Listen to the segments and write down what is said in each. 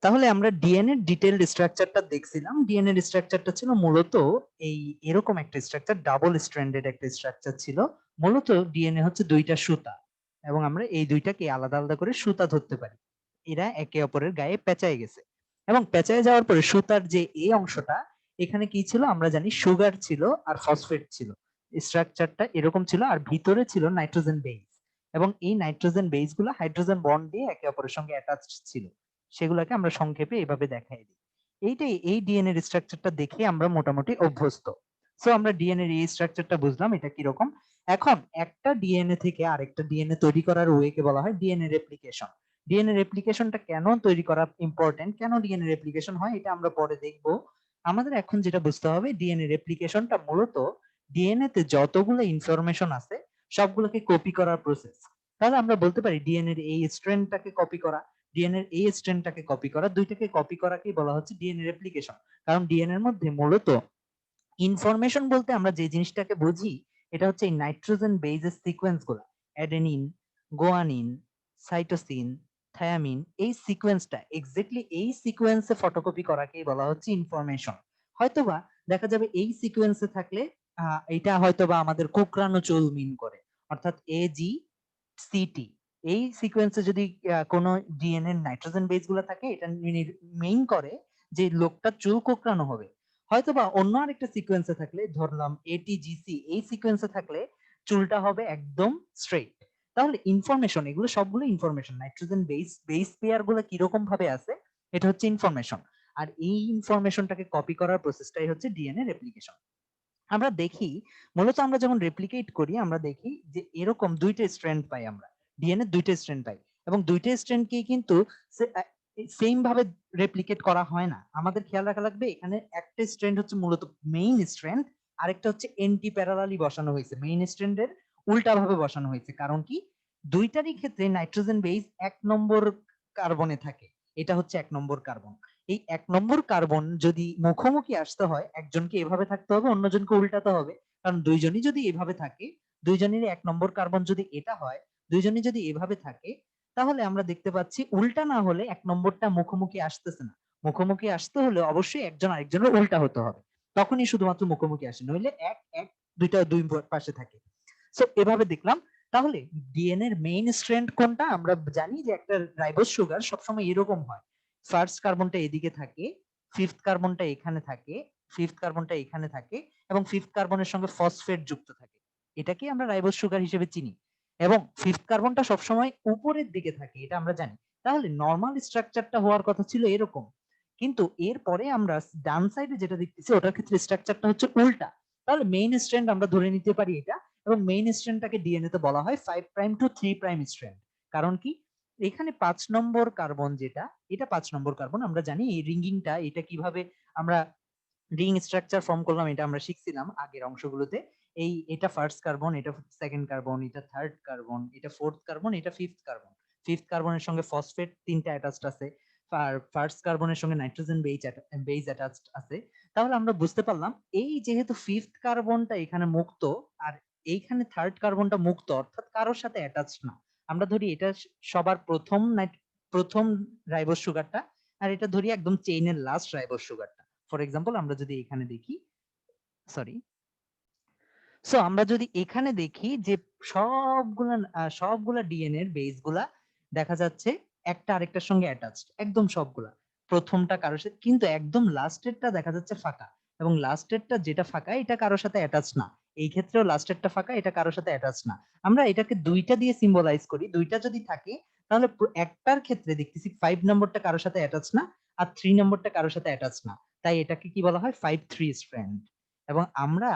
তাহলে আমরা DNA detailed স্ট্রাকচারটা দেখছিলাম। ডিএনএ স্ট্রাকচারটা ছিল মূলত এই এরকম একটা স্ট্রাকচার, ডাবল স্ট্র্যান্ডেড একটা স্ট্রাকচার ছিল। মূলত ডিএনএ হচ্ছে দুইটা সুতা, এবং আমরা এই দুইটাকে আলাদা আলাদা করে সুতা ধরতে পারি। এরা একে অপরের গায়ে পেঁচায় গেছে, এবং পেঁচায় যাওয়ার পরে সুতার যে এই অংশটা, এখানে কি ছিল আমরা জানি, সুগার ছিল আর ফসফেট ছিল। স্ট্রাকচারটা এরকম ছিল, আর ভিতরে ছিল নাইট্রোজেন বেস, এবং এই নাইট্রোজেন বেস গুলো হাইড্রোজেন বন্ড দিয়ে একে অপরের সঙ্গে অ্যাটাচড ছিল। সেগুলোকে আমরা সংক্ষেপে এভাবে দেখাই দিই। এইটাই, এই ডিএনএ স্ট্রাকচারটা দেখে আমরা মোটামুটি অভ্যস্ত। সো আমরা ডিএনএ এই স্ট্রাকচারটা বুঝলাম এটা কিরকম। এখন একটা ডিএনএ থেকে আরেকটা ডিএনএ তৈরি করার ওয়েকে বলা হয় ডিএনএ রেপ্লিকেশন। ডিএনএ রেপ্লিকেশনটা কেন তৈরি করা ইম্পর্টেন্ট, কেন ডিএনএ রেপ্লিকেশন হয়, এটা আমরা পরে দেখব। আমাদের এখন যেটা বুঝতে হবে, ডিএনএ রেপ্লিকেশনটা মূলত ডিএনএ তে যতগুলো ইনফরমেশন আছে সবগুলোকে কপি করার প্রসেস। তাহলে আমরা বলতে পারি ডিএনএ এর এই স্ট্র্যান্ডটাকে কপি করা, ডিএনএ এই স্ট্র্যান্ডটাকে কপি করা, দুইটাকে কপি করাকেই বলা হচ্ছে ডিএনএ রেপ্লিকেশন। কারণ ডিএনএ এর মধ্যে মূলত ইনফরমেশন বলতে আমরা যে জিনিসটাকে বুঝি, এটা হচ্ছে এই নাইট্রোজেন বেসের সিকোয়েন্স গুলা, অ্যাডেনিন, গুয়ানিন, সাইটোসিন, থায়ামিন, এই সিকোয়েন্সটা এক্স্যাক্টলি এই সিকোয়েন্সে ফটোকপি করাকেই বলা হচ্ছে ইনফরমেশন। হয়তোবা দেখা যাবে এই সিকোয়েন্সে থাকলে এটা হয়তোবা আমাদের কোকড়ানো চুল মিন করে, অর্থাৎ এজি সিটি। এই সিকোয়েন্সে যদি কোনো ডিএনএ নাইট্রোজেন বেস গুলো থাকে, এটা মেইন করে যে লোকটা চুল কোঁকড়ানো হবে। হয়তোবা অন্য আরেকটা সিকোয়েন্সে থাকলে, ধরলাম এটিজিসি, এই সিকোয়েন্সে থাকলে চুলটা হবে একদম স্ট্রেইট। তাহলে ইনফরমেশন, এগুলো সবগুলো ইনফরমেশন। নাইট্রোজেন বেস পেয়ার গুলো কিরকম ভাবে আছে, এটা হচ্ছে ইনফরমেশন। আর এই ইনফরমেশনটাকে কপি করার প্রসেসটাই হচ্ছে ডিএনএ রেপ্লিকেশন। আমরা দেখি, মূলত আমরা যখন রেপ্লিকেট করি আমরা দেখি যে এরকম দুইটা স্ট্র্যান্ড পাই আমরা, ডিএনএ দুইটা স্ট্র্যান্ড পাই, এবং দুইটা স্ট্র্যান্ডকে কিন্তু সেম ভাবে রেপ্লিকেট করা হয় না। আমাদের খেয়াল রাখা লাগবে, এখানে একটা স্ট্র্যান্ড হচ্ছে মূলত মেইন স্ট্র্যান্ড, আরেকটা হচ্ছে এন্টি প্যারালালি বসানো হয়েছে, মেইন স্ট্র্যান্ডের উল্টা ভাবে বসানো হয়েছে। কারণ কি, দুইটারই ক্ষেত্রে নাইট্রোজেন বেস 1 নম্বর কার্বনে থাকে, এটা হচ্ছে 1 নম্বর কার্বন। এই 1 নম্বর কার্বন যদি মুখোমুখি আসতে হয়, একজনকে এভাবে থাকতে হবে, অন্যজনকে উল্টাতে হবে। কারণ দুইজনই যদি এভাবে থাকে, দুইজনেরই 1 নম্বর কার্বন যদি এটা হয়, দুইজনই যদি এভাবে থাকে, তাহলে আমরা দেখতে পাচ্ছি উল্টা না হলে 1 নম্বরটা মুখোমুখি আসতেছে না। মুখোমুখি আসতে হলে অবশ্যই একজন আরেকজনের উল্টা হতে হবে, তখনই শুধুমাত্র মুখোমুখি আসে, নইলে এক এক দুইটা দুই পাশে থাকে। সো এভাবে দেখলাম। তাহলে ডিএনএ এর মেইন স্ট্র্যান্ড কোনটা, আমরা জানি যে একটা রাইবোজ সুগার সবসময় এরকম হয়, ফার্স্ট কার্বনটা এদিকে থাকে, ফিফথ কার্বনটা এখানে থাকে, ফিফথ কার্বনটা এখানে থাকে, এবং ফিফথ কার্বনের সঙ্গে ফসফেট যুক্ত থাকে। এটাকে আমরা রাইবোজ সুগার হিসেবে চিনি, এবং ফিফথ কার্বনটা সবসময় উপরের দিকে থাকে, এটা আমরা জানি। তাহলে নর্মাল স্ট্রাকচারটা হওয়ার কথা ছিল এরকম, কিন্তু এরপরে আমরা ডান সাইডে যেটা দেখতেছি ওটার ক্ষেত্রে স্ট্রাকচারটা হচ্ছে উল্টা। তাহলে মেইন স্ট্র্যান্ড আমরা ধরে নিতে পারি এটা, এবং মেইন স্ট্র্যান্ডটাকে ডিএনএ তে বলা হয় 5 প্রাইম টু 3 প্রাইম স্ট্র্যান্ড। কারণ কি, এখানে 5 নম্বর কার্বন যেটা, এটা 5 নম্বর কার্বন। আমরা জানি এই রিঙ্গিংটা, এটা কিভাবে আমরা রিং স্ট্রাকচার ফর্ম করলাম, এটা আমরা শিখছিলাম আগের অংশগুলোতে। এটা ফার্স্ট কার্বন, এটা সেকেন্ড কার্বন, এটা থার্ড কার্বন, এটা ফোর্থ কার্বন, এটা ফিফথ কার্বন। ফিফথ কার্বনের সঙ্গে ফসফেট 3টা অ্যাটাচড আছে, আর ফার্স্ট কার্বনের সঙ্গে নাইট্রোজেন বেস অ্যাটাচড আছে। তাহলে আমরা বুঝতে পারলাম, এই যেহেতু ফিফথ কার্বনটা এখানে মুক্ত, আর এইখানে থার্ড কার্বনটা মুক্ত, অর্থাৎ কারোর সাথে অ্যাটাচড না। আমরা ধরি এটা সবার প্রথম রাইবোজ সুগারটা, আর এটা ধরি একদম চেইনের লাস্ট রাইবোজ সুগারটা। ফর এক্সাম্পল আমরা যদি এখানে দেখি, সরি, সো আমরা যদি এখানে দেখি যে সবগুলা ডিএনএ এর বেস গুলা দেখা যাচ্ছে একটা আরেকটার সঙ্গে অ্যাটাচড, একদম সবগুলা। প্রথমটা কারোর সাথে, কিন্তু একদম লাস্টেরটা দেখা যাচ্ছে ফাঁকা, এবং লাস্টেরটা যেটা ফাঁকা এটা কারোর সাথে অ্যাটাচ না। এই ক্ষেত্রেও লাস্টেরটা ফাঁকা, এটা কারোর সাথে অ্যাটাচ না। আমরা এটাকে দুইটা দিয়ে সিম্বলাইজ করি, দুইটা যদি থাকে তাহলে একটার ক্ষেত্রে দেখতেছি 5 নম্বরটা কারোর সাথে অ্যাটাচ না, আর 3 নম্বরটা কারোর সাথে অ্যাটাচ না। তাই এটাকে কি বলা হয়, 5-3 স্ট্র্যান্ড। এবং আমরা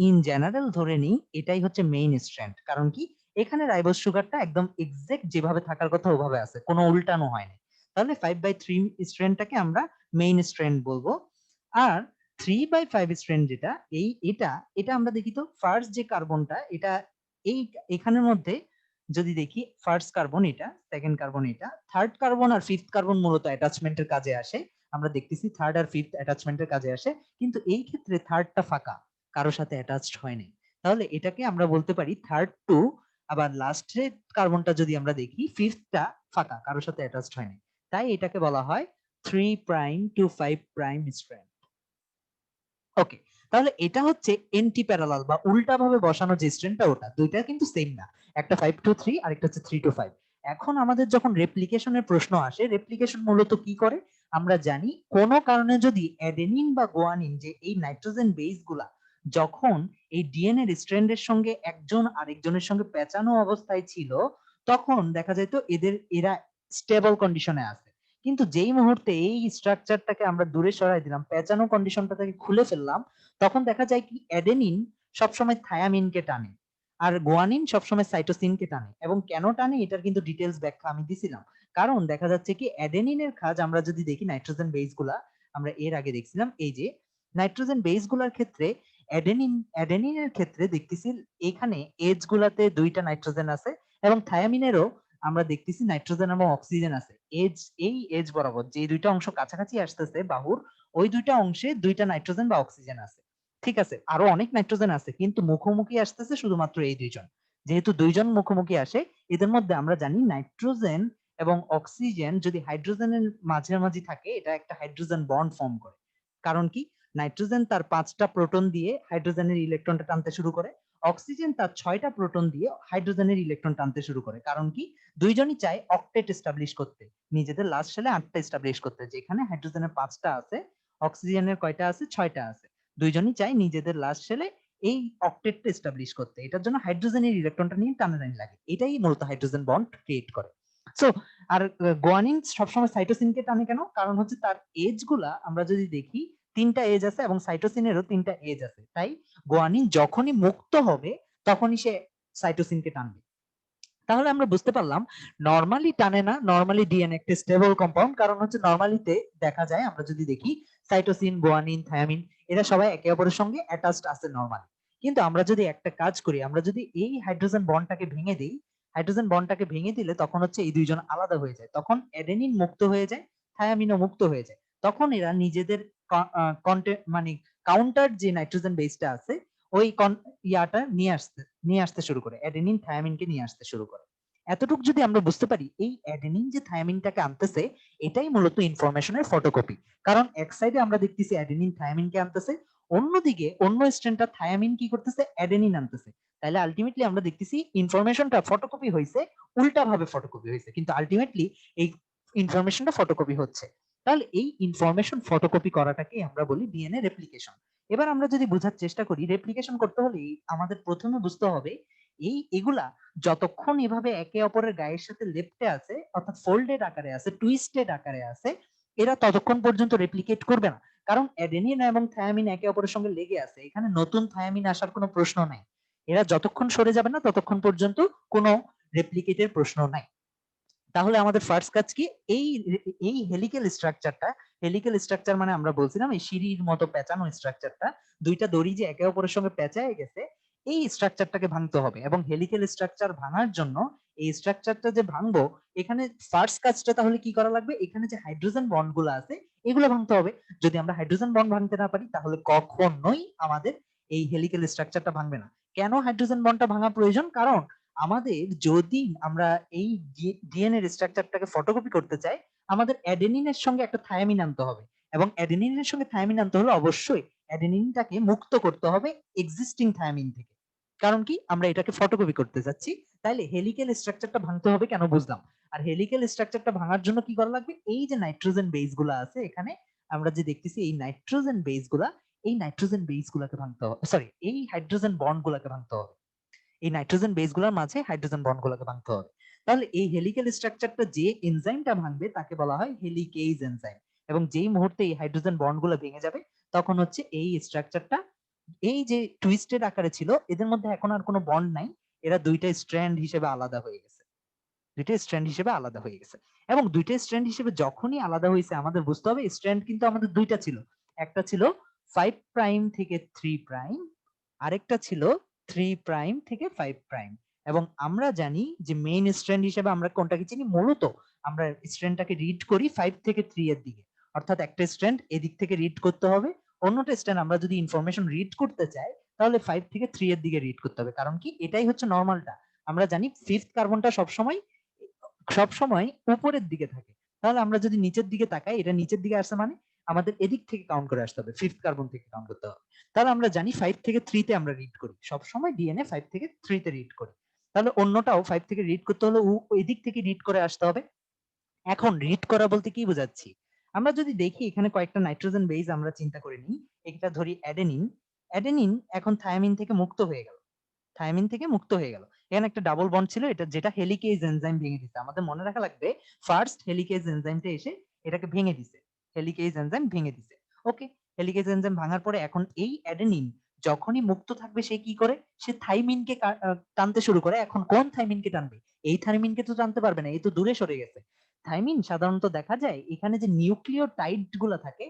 ইন জেনারেল ধরে নিই এটাই হচ্ছে মেইন স্ট্র্যান্ড। কারণ কি, এখানে রাইবোজ সুগারটা একদম এক্সাক্ট যেভাবে থাকার কথা ওভাবে আছে, কোনো উল্টানো হয়নি। তাহলে 5/3 স্ট্র্যান্ডটাকে আমরা মেইন স্ট্র্যান্ড বলবো। আর 3/5 স্ট্র্যান্ড যেটা, এটা এটা আমরা দেখি তো, ফার্স্ট যে কার্বনটা এটা, এই এখানের মধ্যে যদি দেখি, ফার্স্ট কার্বন এটা, সেকেন্ড কার্বন এটা, থার্ড কার্বন আর ফিফথ কার্বন মূলত অ্যাটাচমেন্টের কাজে আসে। আমরা দেখতেছি থার্ড আর ফিফথ অ্যাটাচমেন্টের কাজে আসে, কিন্তু এই ক্ষেত্রে থার্ডটা ফাঁকা, কারোর সাথে অ্যাটাচড হয়নি। তাহলে এটাকে আমরা বলতে পারি থার্ড টু। আবার লাস্টের কার্বনটা যদি আমরা দেখি, ফিফথটা ফাঁকা, কারোর সাথে অ্যাটাচড হয়নি। তাই এটাকে বলা হয় 3 প্রাইম টু 5 প্রাইম স্ট্র্যান্ড। ওকে, তাহলে এটা হচ্ছে এন্টি প্যারালাল বা উল্টা ভাবে বসানো যে স্ট্র্যান্ডটা, ওটা দুইটা কিন্তু সেম না, একটা 5 টু 3 আর একটা হচ্ছে 3 টু 5। এখন আমাদের যখন রেপ্লিকেশনের প্রশ্ন আসে, রেপ্লিকেশন মূলত কি করে আমরা জানি, কোনো কারণে যদি অ্যাডেনিন বা গুয়ানিন যে এই নাইট্রোজেন বেস গুলা যখন এই ডিএনএ স্ট্র্যান্ডের সঙ্গে একজন আরেকজনের সঙ্গে পেঁচানো অবস্থায় ছিল, তখন দেখা যেত এরা স্টেবল কন্ডিশনে আছে। কিন্তু যেই মুহূর্তে এই স্ট্রাকচারটাকে আমরা দূরে সরাই দিলাম, পেঁচানো কন্ডিশনটা থেকে খুলে ফেললাম, তখন দেখা যায় কি অ্যাডেনিন সবসময় থায়ামিনকে টানে আর গুয়ানিন সবসময় সাইটোসিনকে টানে। এবং কেন টানে এটার কিন্তু ডিটেলস ব্যাখ্যা আমি দিছিলাম। কারণ দেখা যাচ্ছে কি অ্যাডেনিনের কাজ আমরা যদি দেখি নাইট্রোজেন বেস গুলা, আমরা এর আগে দেখছিলাম এই যে নাইট্রোজেন বেস গুলার ক্ষেত্রে অ্যাডেনিনের ক্ষেত্রে দেখতেছি এখানে এজ গুলাতে দুইটা নাইট্রোজেন আছে, এবং থায়ামিনেরও আমরা দেখতেছি নাইট্রোজেন এবং অক্সিজেন আছে। এজ, এই এজ বরাবর যে দুইটা অংশ কাছাকাছি আসতেছে বাহুর, ওই দুইটা অংশে দুইটা নাইট্রোজেন বা অক্সিজেন আছে। ঠিক আছে, আরো অনেক নাইট্রোজেন আছে কিন্তু মুখোমুখি আসতেছে শুধুমাত্র এই দুইজন। যেহেতু দুইজন মুখোমুখি আসে, এদের মধ্যে আমরা জানি নাইট্রোজেন এবং অক্সিজেন যদি হাইড্রোজেনের মাঝামাঝি থাকে, এটা একটা হাইড্রোজেন বন্ড ফর্ম করে। কারণ কি, নাইট্রোজেন তার 5টা প্রোটন দিয়ে হাইড্রোজেনের ইলেকট্রনটা টানতে শুরু করে, অক্সিজেন তার 6টা প্রোটন দিয়ে হাইড্রোজেনের ইলেকট্রন টানতে শুরু করে। কারণ কি, দুইজনই চায় অক্টেট এস্টাবলিশ করতে, নিজেদের লাস্ট শেলে 8টা এস্টাবলিশ করতে, যেখানে হাইড্রোজেনের 5টা আছে, অক্সিজেনের কয়টা আছে, 6টা আছে। দুইজনই চায় নিজেদের লাস্ট শেলে এই অক্টেটটা এস্টাবলিশ করতে, এটার জন্য হাইড্রোজেনের ইলেকট্রনটা নিয়ে টানাটানি লাগে, এটাই মূলত হাইড্রোজেন বন্ড ক্রিয়েট করে। সো আর গুয়ানিন সবসময় সাইটোসিনকে টানে কেন, কারণ হচ্ছে তার এজ গুলা আমরা যদি দেখি 3টা এজ আছে এবং সাইটোসিনেরও 3টা এজ আছে, তাই গুয়ানিন যখনই মুক্ত হবে তখনই সে সাইটোসিনকে টানবে। তাহলে আমরা বুঝতে পারলাম নরমালি টানে না, নরমালি ডিএনএ একটা স্টেবল কম্পাউন্ড, কারণ হচ্ছে নরমালিতে দেখা যায় আমরা যদি দেখি সাইটোসিন, গুয়ানিন, থায়ামিন এরা সবাই একে অপরের সঙ্গে অ্যাটাচড আছে নরমালি। কিন্তু আমরা যদি একটা কাজ করি, আমরা যদি এই হাইড্রোজেন বন্ডটাকে ভেঙে দিই, হাইড্রোজেন বন্ডটাকে ভেঙে দিলে তখন হচ্ছে এই দুইজন আলাদা হয়ে যায়, তখন অ্যাডেনিন মুক্ত হয়ে যায়, থায়ামিনও মুক্ত হয়ে যায়। তখন এরা নিজেদের মানে কাউন্টার যে নাইট্রোজেন বেসটা আছে ওই ইয়াটা নিয়ে আসতে শুরু করে, অ্যাডেনিন থায়ামিনকে নিয়ে আসতে শুরু করে। এতটুকু যদি আমরা বুঝতে পারি, এই অ্যাডেনিন যে থায়ামিনটাকে আনতেছে এটাই মূলত ইনফরমেশনের ফটোকপি। কারণ এক সাইডে আমরা দেখতেছি অ্যাডেনিন থায়ামিনকে আনতেছে, অন্যদিকে অন্য স্ট্র্যান্ডটা থায়ামিন কি করতেছে, অ্যাডেনিন আনতেছে। তাহলে আলটিমেটলি আমরা দেখতেছি ইনফরমেশনটা ফটোকপি হয়েছে, উল্টা ভাবে ফটোকপি হয়েছে, কিন্তু আলটিমেটলি এই ইনফরমেশনটা ফটোকপি হচ্ছে। তাহলে এই ইনফরমেশন ফটোকপি করাটাকে আমরা বলি ডিএনএ রেপ্লিকেশন। এবার আমরা যদি বোঝার চেষ্টা করি, রেপ্লিকেশন করতে হলে আমাদের প্রথমে বুঝতে হবে এগুলা যতক্ষণ এভাবে একে অপরের গায়ের সাথে লেপ্টে আছে, অর্থাৎ ফোল্ডেড আকারে আছে, টুইস্টেড আকারে আছে, এরা ততক্ষণ পর্যন্ত রেপ্লিকেট করবে না। কারণ অ্যাডেনিন এবং থায়ামিন একে অপরের সঙ্গে লেগে আছে, এখানে নতুন থায়ামিন আসার কোনো প্রশ্ন নাই। এরা যতক্ষণ সরে যাবে না ততক্ষণ পর্যন্ত কোনো রেপ্লিকেটের প্রশ্ন নাই। তাহলে আমাদের ফার্স্ট কাজ কি, এই এই হেলিক্যাল স্ট্রাকচার মানে আমরা বলছিলাম এই সিঁড়ির মতো পেঁচানো স্ট্রাকচারটা, দুইটা দড়ি যে একে অপরের সঙ্গে পেঁচায় গেছে, এই স্ট্রাকচারটাকে ভাঙতে হবে। এবং হেলিক্যাল স্ট্রাকচার ভাঙার জন্য এই স্ট্রাকচারটা যে ভাঙবো, এখানে ফার্স্ট কাজটা তাহলে কি করা লাগবে, এখানে যে হাইড্রোজেন বন্ড গুলো আছে এগুলো ভাঙতে হবে। যদি আমরা হাইড্রোজেন বন্ড ভাঙতে না পারি তাহলে কখনোই আমাদের এই হেলিক্যাল স্ট্রাকচারটা ভাঙবে না। কেন হাইড্রোজেন বন্ডটা ভাঙা প্রয়োজন, কারণ আমাদের যদি আমরা এই ডিএনএ এর স্ট্রাকচারটাকে ফটোকপি করতে চাই, আমাদের অ্যাডেনিনের সঙ্গে একটা থায়ামিন আনতে হবে, এবং অ্যাডেনিনের সঙ্গে থায়ামিন আনতে হলে অবশ্যই অ্যাডেনিনটাকে মুক্ত করতে হবে এক্সিস্টিং থায়ামিন থেকে। কারণ কি, আমরা এটাকে ফটোকপি করতে যাচ্ছি। তাইলে হেলিক্যাল স্ট্রাকচারটা ভাঙতে হবে কেন বুঝলাম। আর হেলিক্যাল স্ট্রাকচারটা ভাঙার জন্য কি করা লাগবে, এই যে নাইট্রোজেন বেস গুলা আছে এখানে আমরা যে দেখতেছি এই নাইট্রোজেন বেস গুলা, এই নাইট্রোজেন বেস গুলাকে ভাঙতে হবে, সরি এই হাইড্রোজেন বন্ড গুলাকে ভাঙতে হবে। এই নাইট্রোজেন বেস গুলোর মাঝে হাইড্রোজেন বন্ড গুলোকে ভাঙতে হবে। তাহলে এই হেলিক্যাল স্ট্রাকচারটা যে এনজাইমটা ভাঙবে তাকে বলা হয় হেলিকেজ এনজাইম। এবং যেই মুহূর্তে এই হাইড্রোজেন বন্ড গুলো ভেঙে যাবে, তখন হচ্ছে এই স্ট্রাকচারটা, এই যে টুইস্টেড আকারে ছিল এদের মধ্যে এখন আর কোনো বন্ড নাই, এরা দুইটা স্ট্র্যান্ড হিসেবে আলাদা হয়ে গেছে, দুইটা স্ট্র্যান্ড হিসেবে আলাদা হয়ে গেছে। এবং দুইটা স্ট্র্যান্ড হিসেবে যখনই আলাদা হয়েছে, আমাদের বুঝতে হবে স্ট্র্যান্ড কিন্তু আমাদের দুইটা ছিল, একটা ছিল 5 প্রাইম থেকে 3 প্রাইম, আরেকটা ছিল 3 প্রাইম থেকে 5 প্রাইম। এবং আমরা জানি যে মেইন স্ট্র্যান্ড হিসেবে আমরা কোনটাকে চিনি, মূলত আমরা স্ট্র্যান্ডটাকে রিড করি 5 থেকে 3 এর দিকে, অর্থাৎ একটা স্ট্র্যান্ড এদিক থেকে রিড করতে হবে, অন্যটা স্ট্র্যান্ড আমরা যদি ইনফরমেশন রিড করতে চাই তাহলে 5 থেকে 3 এর দিকে রিড করতে হবে। কারণ কি, এটাই হচ্ছে নরমালটা। আমরা জানি ফিফথ কার্বনটা সবসময় সবসময় উপরের দিকে থাকে, তাহলে আমরা যদি নিচের দিকে তাকাই, এটা নিচের দিকে আসছে মানে আমাদের এদিক থেকে কাউন্ট করে আসতে হবে, 5th কার্বন থেকে কাউন্ট করতে হবে। তাহলে আমরা জানি 5 থেকে 3 তে আমরা রিড করি, সবসময় ডিএনএ 5 থেকে 3 তে রিড করি। তাহলে অন্যটাও 5 থেকে রিড করতে হলে এদিক থেকে রিড করে আসতে হবে। এখন রিড করা বলতে কি বোঝাচ্ছি, আমরা যদি দেখি এখানে কয়েকটা নাইট্রোজেন বেস আমরা চিন্তা করে নিই, এটা ধরি অ্যাডেনিন। অ্যাডেনিন এখন থায়ামিন থেকে মুক্ত হয়ে গেল, থায়ামিন থেকে মুক্ত হয়ে গেল। এখানে একটা ডাবল বন্ড ছিল, এটা যেটা হেলিকেজ এনজাইম ভেঙে দিছে। আমাদের মনে রাখা লাগবে ফার্স্ট হেলিকেজ এনজাইমটা এসে এটাকে ভেঙে দিছে, হেলিকেজ এনজাইম ভেঙে দিছে। ওকে, হেলিকেজ এনজাইম ভাঙার পরে এখন এই অ্যাডেনিন যখনই মুক্ত থাকবে সে কি করে, সে থাইমিনকে টানতে শুরু করে। এখন কোন থাইমিনকে টানবে, এই থাইমিনকে তো টানতে পারবে না, এই তো দূরে সরে গেছে। থাইমিন সাধারণত দেখা যায় এখানে যে নিউক্লিওটাইড গুলা থাকে,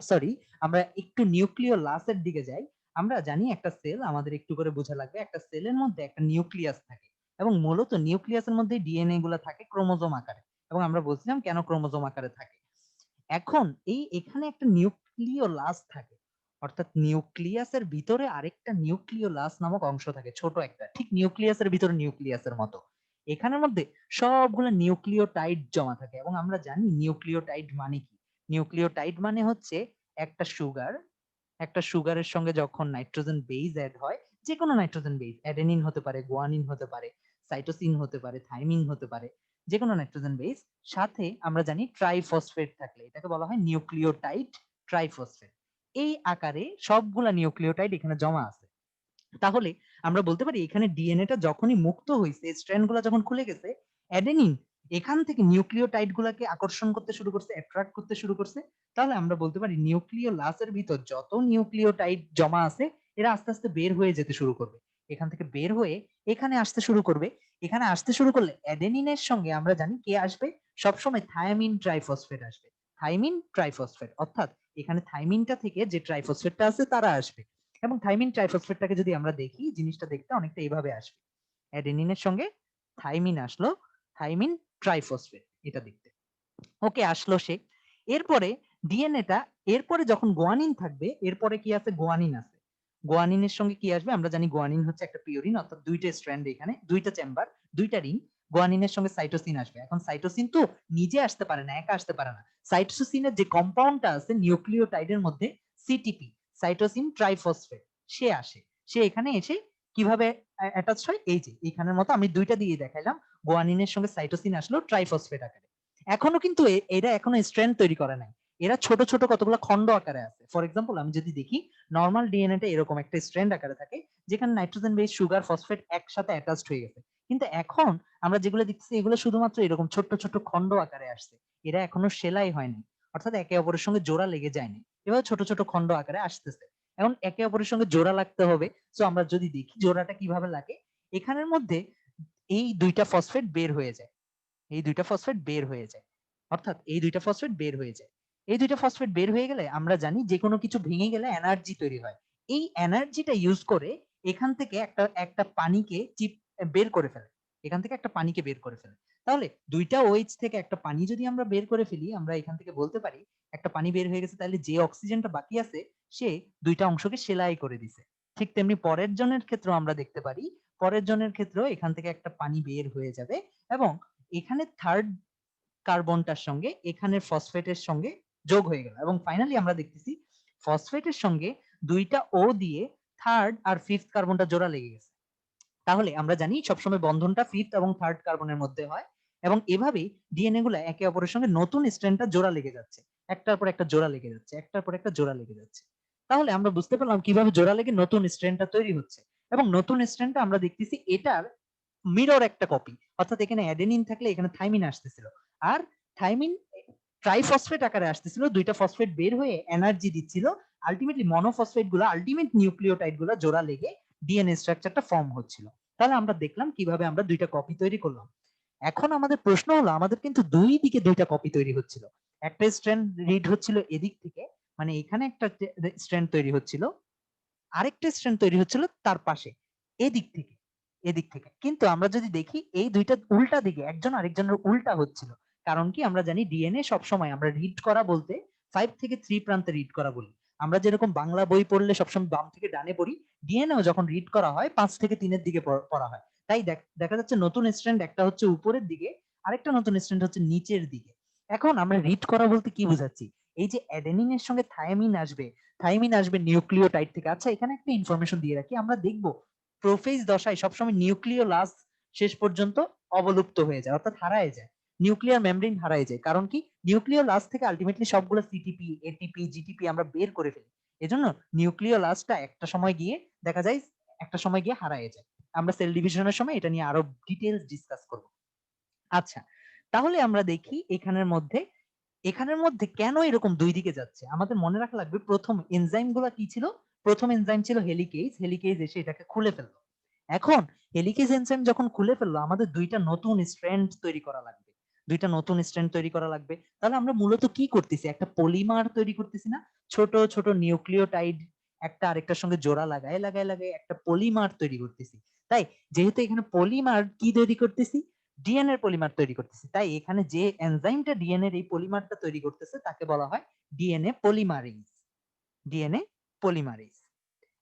সরি আমরা একটু নিউক্লিও লাসের দিকে যাই। আমরা জানি একটা সেল, আমাদের একটু করে বোঝা লাগবে, একটা সেলের মধ্যে একটা নিউক্লিয়াস থাকে এবং মূলত নিউক্লিয়াসের মধ্যে ডিএনএ গুলা থাকে ক্রোমোজোম আকারে, এবং আমরা বলছিলাম কেন ক্রোমোজোম আকারে থাকে। এখন এখানে একটা নিউক্লিওলাস থাকে, অর্থাৎ নিউক্লিয়াসের ভিতরে আরেকটা নিউক্লিওলাস নামক অংশ থাকে, ছোট একটা, ঠিক নিউক্লিয়াসের ভিতরে নিউক্লিয়াসের মতো। এখানের মধ্যে সবগুলো নিউক্লিওটাইড জমা থাকে, এবং আমরা জানি নিউক্লিওটাইড মানে কি। নিউক্লিওটাইড মানে হচ্ছে একটা সুগার, একটা সুগারের সঙ্গে যখন নাইট্রোজেন বেস অ্যাড হয়, যে কোনো নাইট্রোজেন বেস, অ্যাডেনিন হতে পারে, গুয়ানিন হতে পারে, সাইটোসিন হতে পারে, থাইমিন হতে পারে, যে কোনো নাইট্রোজেন বেস, সাথে আমরা জানি ট্রাইফসফেট থাকলে এটাকে বলা হয় নিউক্লিওটাইড ট্রাইফসফেট। এই আকারে সবগুলা নিউক্লিওটাইড এখানে জমা আছে। তাহলে আমরা বলতে পারি এখানে ডিএনএটা যখনই মুক্ত হয়েছে, স্ট্র্যান্ড গুলা যখন খুলে গেছে, অ্যাডেনিন এখান থেকে নিউক্লিওটাইড গুলাকে আকর্ষণ করতে শুরু করছে, অ্যাট্রাক্ট করতে শুরু করছে। তাহলে আমরা বলতে পারি নিউক্লিও লাসের ভিতর যত নিউক্লিওটাইড জমা আছে এরা আস্তে আস্তে বের হয়ে যেতে শুরু করবে, এখান থেকে বের হয়ে এখানে আসতে শুরু করবে। এখানে আসতে শুরু করলে অ্যাডেনিনের সঙ্গে আমরা জানি কে আসবে, সবসময় থায়ামিন ট্রাইফসফেট আসবে, থাইমিন ট্রাইফসফেট, অর্থাৎ এখানে থাইমিনটা থেকে যে ট্রাইফসফেটটা আছে তারা আসবে। এবং থাইমিন ট্রাইফসফেটটাকে যদি আমরা দেখি, জিনিসটা দেখতে অনেকটা এইভাবে আসবে, অ্যাডেনিনের সঙ্গে থাইমিন আসলো, থাইমিন ট্রাইফসফেট এটা দেখতে। ওকে, আসলো সে। এরপরে ডিএনএটা, এরপরে যখন গোয়ানিন থাকবে, এরপরে কি আছে, গোয়ানিন আছে। গোয়ানিনের সঙ্গে কি আসবে, আমরা জানি গোয়ানিন হচ্ছে একটা পিউরিন, অর্থাৎ দুইটা স্ট্র্যান্ড, এখানে দুইটা চেম্বার, দুইটা রিং। গোয়ানিনের সঙ্গে সাইটোসিন আসবে। এখন সাইটোসিন তো নিজে আসতে পারে না, একা আসতে পারে না। সাইটোসিনের যে কম্পাউন্ডটা আছে নিউক্লিওটাইডের মধ্যে, সিটিপি, সাইটোসিন ট্রাইফসফেট, সে আসে। সে এখানে এসে কিভাবে অ্যাটাচ হয়, এই যে এখানের মতো আমি দুইটা দিয়ে দেখাইলাম, গোয়ানিনের সঙ্গে সাইটোসিন আসলো ট্রাইফসফেট আকারে। এখনো কিন্তু এরা এখনো স্ট্র্যান্ড তৈরি করে নাই, এরা ছোট ছোট কতগুলো খন্ড আকারে আছে। ফর এক্সাম্পল আমি যদি দেখি, নর্মাল ডিএনএ টা এরকম একটা স্ট্র্যান্ড আকারে থাকে, যেখানে নাইট্রোজেন বেস, সুগার, ফসফেট একসাথে অ্যাটাচড হয়ে গেছে। কিন্তু এখন আমরা যেগুলো দেখতেছি এগুলো শুধুমাত্র এরকম ছোট ছোট খন্ড আকারে আসছে, এরা এখনো সেলাই হয়নি, অর্থাৎ একে অপরের সঙ্গে জোড়া লেগে যায়নি, এবার ছোট ছোট খন্ড আকারে আসতেছে। এখন একে অপরের সঙ্গে জোড়া লাগতে হবে। তো আমরা যদি দেখি জোড়াটা কিভাবে লাগে, এখানের মধ্যে এই দুইটা ফসফেট বের হয়ে যায়, এই দুইটা ফসফেট বের হয়ে যায়, অর্থাৎ এই দুইটা ফসফেট বের হয়ে যায়। এই দুইটা ফসফেট বের হয়ে গেলে আমরা জানি যে কোনো কিছু ভেঙে গেলে এনার্জি তৈরি হয়। এই এনার্জিটা ইউজ করে এখান থেকে একটা একটা পানিকে চিপ বের করে ফেলে, এখান থেকে একটা পানিকে বের করে ফেলে। তাহলে দুইটা ওএইচ থেকে একটা পানি যদি আমরা বের করে ফেলি, আমরা এখান থেকে বলতে পারি একটা পানি বের হয়ে গেছে, তাহলে যে অক্সিজেনটা বাকি আছে সে দুইটা অংশকে সেলাই করে দিছে। ঠিক তেমনি পরের জনের ক্ষেত্রেও আমরা দেখতে পারি, পরের জনের ক্ষেত্রেও এখান থেকে একটা পানি বের হয়ে যাবে, এবং এখানে থার্ড কার্বনটার সঙ্গে এখানের ফসফেটের সঙ্গে যোগ হয়ে গেল, এবং ফাইনালি আমরা দেখতেছি ফসফেটের সঙ্গে দুইটা ও দিয়ে থার্ড আর ফিফথ কার্বনটা জোড়া লেগে গেছে। তাহলে আমরা জানি সবসময় বন্ধনটা ফিফথ এবং থার্ড কার্বনের মধ্যে হয়, এবং এভাবেই ডিএনএ গুলা একে অপরের সঙ্গে নতুন স্ট্র্যান্ডটা জোড়া লেগে যাচ্ছে, একটার পর একটা জোড়া লেগে যাচ্ছে, একটার পর একটা জোড়া লেগে যাচ্ছে। তাহলে আমরা বুঝতে পারলাম কিভাবে জোড়া লেগে নতুন স্ট্র্যান্ডটা তৈরি হচ্ছে, এবং নতুন স্ট্র্যান্ডটা আমরা দেখতেছি এটার মিরর একটা কপি, অর্থাৎ এখানে অ্যাডেনিন থাকলে এখানে থাইমিন আসতেছিল, আর থাইমিন ট্রাইফসফেট আকারে আসতেছিল, দুইটা ফসফেট বের হয়ে এনার্জি দিচ্ছিল। আলটিমেটলি মনোফসফেট গুলো, আলটিমেট নিউক্লিওটাইড গুলো জোড়া লেগে ডিএনএ স্ট্রাকচারটা ফর্ম হচ্ছিল। তাহলে আমরা দেখলাম কিভাবে আমরা দুইটা কপি তৈরি করলাম। এখন আমাদের প্রশ্ন হলো, আমাদের কিন্তু দুই দিকে দুইটা কপি তৈরি হচ্ছিল, একটা স্ট্র্যান্ড রিড হচ্ছিল এদিক থেকে, মানে এখানে একটা স্ট্র্যান্ড তৈরি হচ্ছিল, আরেকটা স্ট্র্যান্ড তৈরি হচ্ছিল তার পাশে, এদিক থেকে, এদিক থেকে। কিন্তু আমরা যদি দেখি এই দুইটা উল্টা দিকে, একজন আরেকজনের উল্টা হচ্ছিল। কারণ কি, আমরা জানি ডিএনএ সবসময় আমরা রিড করা বলতে 5 থেকে 3 প্রান্তে রিড করা বলি। আমরা যেরকম বাংলা বই পড়লে সবসময় বাম থেকে ডানে পড়ি, ডিএনএও যখন রিড করা হয় 5 থেকে 3 দিকে পড়া হয়। তাই দেখা যাচ্ছে নতুন স্ট্র্যান্ড একটা হচ্ছে উপরের দিকে, আরেকটা নতুন স্ট্র্যান্ড হচ্ছে নিচের দিকে। এখন আমরা রিড করা বলতে কি বোঝাচ্ছি? এই যে অ্যাডেনিনের সঙ্গে থাইমিন আসবে নিউক্লিওটাইড থেকে। আচ্ছা, এখানে একটা ইনফরমেশন দিয়ে রাখি, আমরা দেখব প্রোফেজ দশায় সবসময় নিউক্লিওলাস শেষ পর্যন্ত অবলুপ্ত হয়ে যায়, অর্থাৎ হারায় যায়, নিউক্লিয়ার মেমব্রেন হারায় যায়। কারণ কি? নিউক্লিওলাস থেকে আলটিমেটলি সবগুলো সিটিপি, এটিপি, জিটিপি আমরা বের করে ফেলি। এজন্য নিউক্লিওলাসটা একটা সময় গিয়ে হারায় যায়। আমরা সেল ডিভিশনের সময় এটা নিয়ে আরো ডিটেইলস ডিসকাস করব। আচ্ছা, তাহলে আমরা দেখি এখানের মধ্যে কেন এরকম দুই দিকে যাচ্ছে। আমাদের মনে রাখা লাগবে প্রথম এনজাইম গুলা কি ছিল। প্রথম এনজাইম ছিল হেলিকেজ এসে এটাকে খুলে ফেললো। এখন হেলিকেজ এনজাইম যখন খুলে ফেললো, আমাদের দুইটা নতুন স্ট্র্যান্ড তৈরি করা লাগবে। তাহলে আমরা মূলত কি করতেছি? একটা পলিমার তৈরি করতেছি না? ছোট ছোট নিউক্লিওটাইড একটা আরেকটার সঙ্গে জোড়া লাগায় একটা পলিমার তৈরি করতেছি। তাই যেহেতু এখানে পলিমার কি তৈরি করতেছি, ডিএনএ পলিমার তৈরি করতেছি, তাই এখানে যে এনজাইমটা ডিএনএ এই পলিমারটা তৈরি করতেছে তাকে বলা হয় ডিএনএ পলিমারেজ। DNA polymerase.